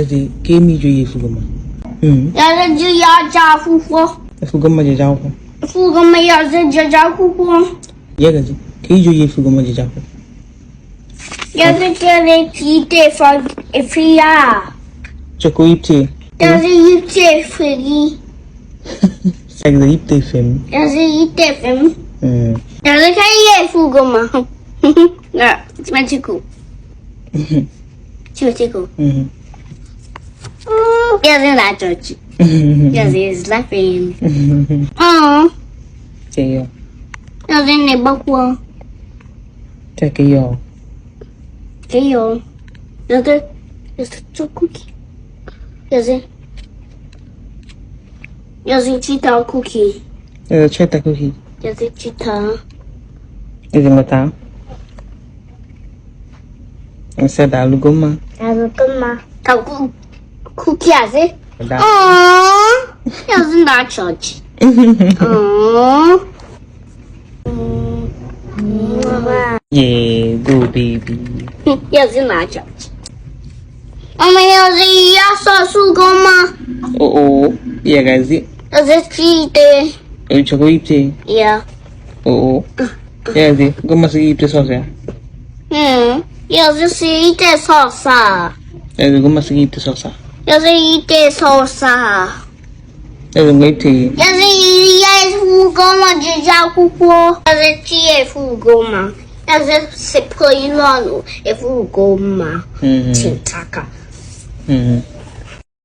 是给米就一副个嘛。要是就要加糊糊，副个嘛就加糊。糊个嘛要是就加糊糊，也个是给就一副个嘛就加糊。要是叫你记得放一飞呀，就可以吃。要是一节飞的，这个是一对分。要是一节分，要是看也糊个嘛，那怎么这个？就这个。要是拿着去，要是拿飞。这个。要是你不过，这个有。给有，要是做 cookie，要是鸡蛋 cookie，吃的 cookie。要是鸡蛋，这是么蛋？是打卤锅吗？还是干嘛？搞 cookie 还是？要是拿着去。妈妈。Yeah, good baby. 要是拿着去。我们要是要烧树干吗？Oh, iya个是。要是鸡的。有巧克力吃。呀。Oh, iya是，我们是一只烧啥？要是一点烧啥？iya是，我们是一只烧啥？要是一点烧啥？iya是我吃。要是也糊锅嘛，就加糊锅；要是鸡也糊锅嘛，要是吃破一乱卤也糊锅嘛。请查看。